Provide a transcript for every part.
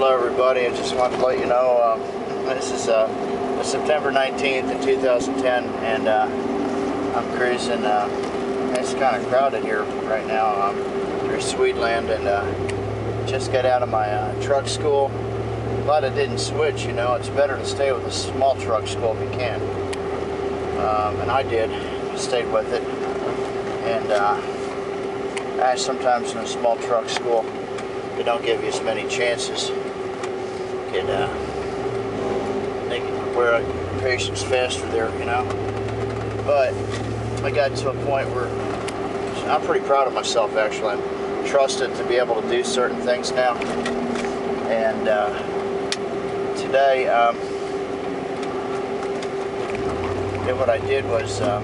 Hello everybody, I just wanted to let you know this is September 19th in 2010 and I'm cruising. It's kind of crowded here right now through Sweetland, and just got out of my truck school. Glad I didn't switch. You know, it's better to stay with a small truck school if you can, and I did, stayed with it. And sometimes in a small truck school they don't give you as many chances. They can wear your patience faster there, you know. But I got to a point where I'm pretty proud of myself, actually. I'm trusted to be able to do certain things now. And today, what I did was I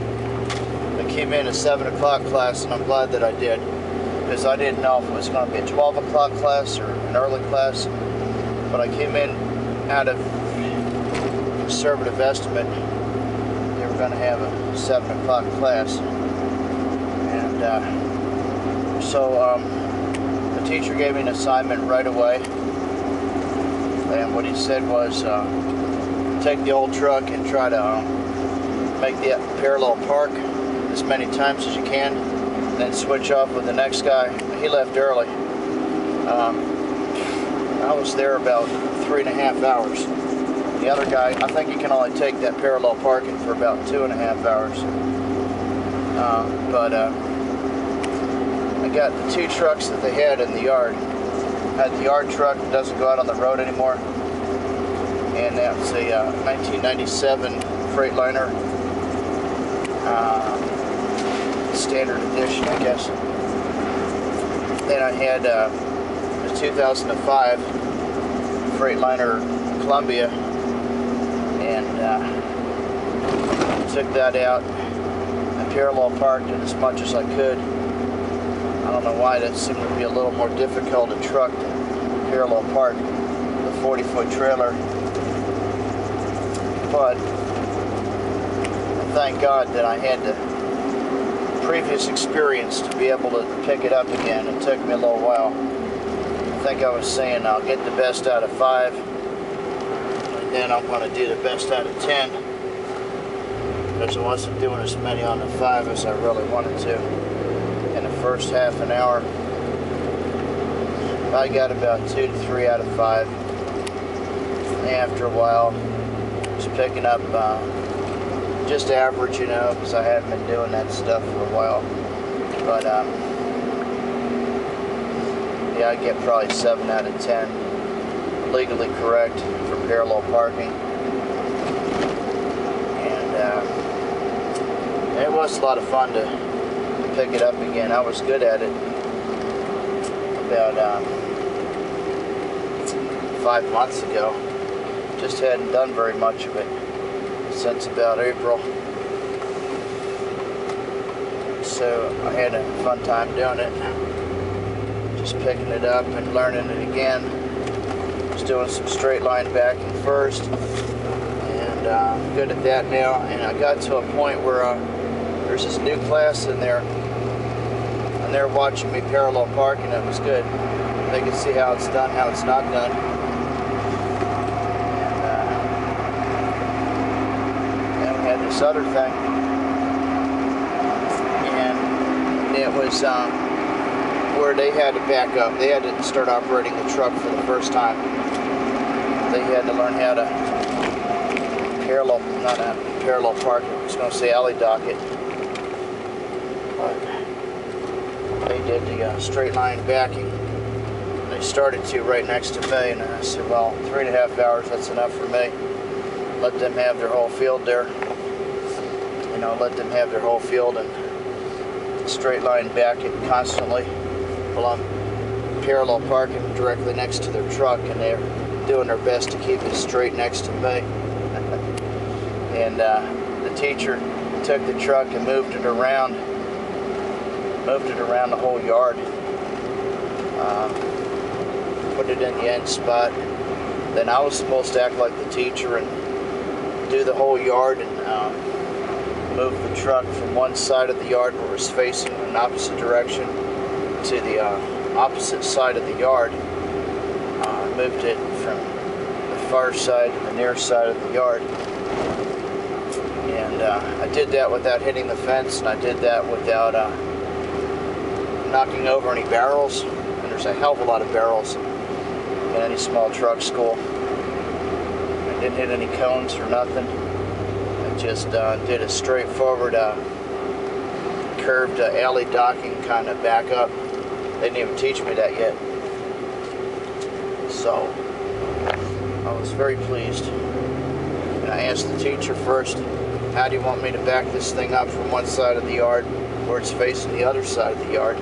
came in a 7 o'clock class, and I'm glad that I did, because I didn't know if it was going to be a 12 o'clock class or an early class. But I came in out of conservative estimate. They were going to have a 7 o'clock class. And so the teacher gave me an assignment right away. And what he said was, take the old truck and try to make the parallel park as many times as you can, and then switch off with the next guy. He left early. I was there about 3.5 hours. The other guy, I think he can only take that parallel parking for about 2.5 hours. I got the 2 trucks that they had in the yard. I had the yard truck that doesn't go out on the road anymore, and that was a 1997 Freightliner, standard edition, I guess. Then I had the 2005 Freightliner Columbia, and took that out and parallel parked it as much as I could. I don't know why that seemed to be a little more difficult a truck to parallel park the 40-foot trailer, but thank God that I had the previous experience to be able to pick it up again. It took me a little while. I think I was saying I'll get the best out of 5, and then I'm going to do the best out of 10, because I wasn't doing as many on the 5 as I really wanted to. In the first half an hour, I got about 2 to 3 out of 5. And after a while, just picking up just average, you know, because I haven't been doing that stuff for a while. But yeah, I get probably 7 out of 10 legally correct for parallel parking. And it was a lot of fun to pick it up again. I was good at it about 5 months ago. Just hadn't done very much of it since about April. So I had a fun time doing it. Just picking it up and learning it again. Just doing some straight line backing first, and I'm good at that now. And I got to a point where there's this new class in there, and they're watching me parallel park, and it was good. They can see how it's done, how it's not done. And then we had this other thing, and it was where they had to back up. They had to start operating the truck for the first time. They had to learn how to parallel park. I was going to say alley dock it. But they did the straight line backing. They started to right next to me, and I said, well, 3.5 hours, that's enough for me. Let them have their whole field there. You know, let them have their whole field and straight line back it constantly while I'm parallel parking directly next to their truck, and they're doing their best to keep it straight next to me. And the teacher took the truck and moved it around the whole yard, put it in the end spot. Then I was supposed to act like the teacher and do the whole yard and move the truck from one side of the yard where it was facing in an opposite direction to the opposite side of the yard, moved it from the far side to the near side of the yard. And I did that without hitting the fence, and I did that without knocking over any barrels. And there's a hell of a lot of barrels in any small truck school. I didn't hit any cones or nothing. I just did a straightforward curved alley docking kind of backup. They didn't even teach me that yet. So I was very pleased. And I asked the teacher first, how do you want me to back this thing up from one side of the yard where it's facing the other side of the yard?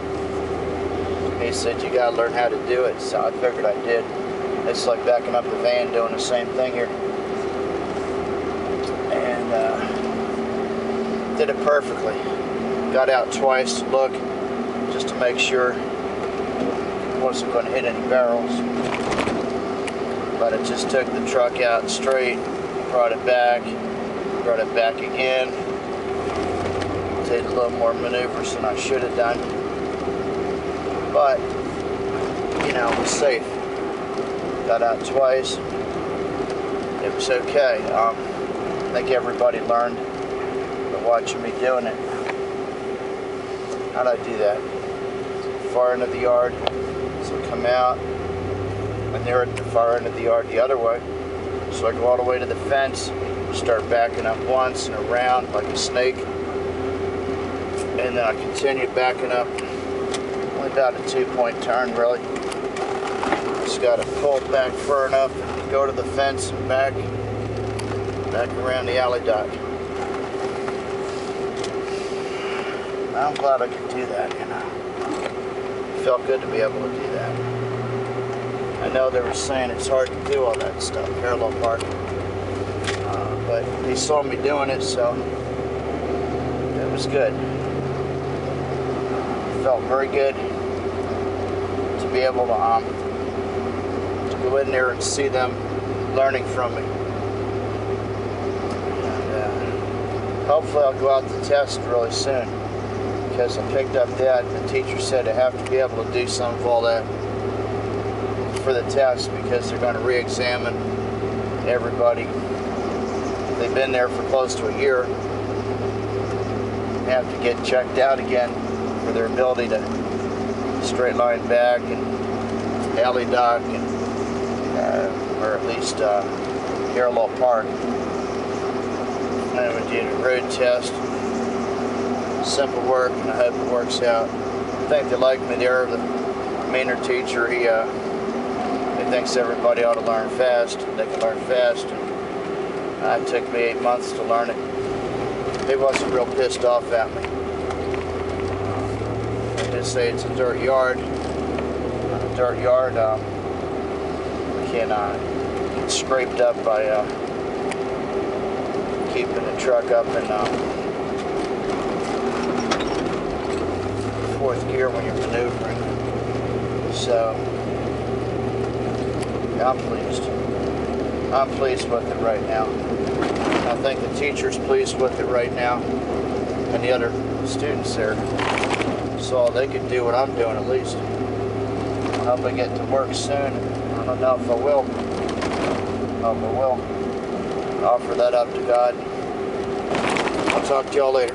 He said, you gotta learn how to do it. So I figured I did. It's like backing up a van, doing the same thing here. And did it perfectly. Got out twice to look, just to make sure I wasn't going to hit any barrels. But I just took the truck out straight, brought it back again. Did a little more maneuvers than I should have done. But, you know, it was safe. Got out twice. It was okay. I think everybody learned by watching me doing it. How'd I do that? Far end of the yard. So I come out, and they're at the far end of the yard the other way. So I go all the way to the fence, start backing up once and around like a snake. And then I continue backing up. Only about a 2-point turn, really. Just got to pull back far enough and go to the fence and back around the alley dock. I'm glad I could do that, you know. It felt good to be able to do that. I know they were saying it's hard to do all that stuff, parallel parking. But they saw me doing it, so it was good. It felt very good to be able to go in there and see them learning from me. And hopefully I'll go out to test really soon, because I picked up that the teacher said I have to be able to do some of all that for the test, because they're going to re-examine everybody. They've been there for close to a year. They have to get checked out again for their ability to straight line back and alley dock, and or at least parallel park. And then we did a road test. Simple work, and I hope it works out. I think they like me there. The Maynard teacher, he thinks everybody ought to learn fast. They can learn fast. And it took me 8 months to learn it. He wasn't real pissed off at me. I did say it's a dirt yard. A dirt yard can get scraped up by keeping the truck up in fourth gear when you're maneuvering. So I'm pleased. I'm pleased with it right now. I think the teacher's pleased with it right now, and the other students there. So they could do what I'm doing at least. I hope I get to work soon. I don't know if I will. I hope I will. I'll offer that up to God. I'll talk to y'all later.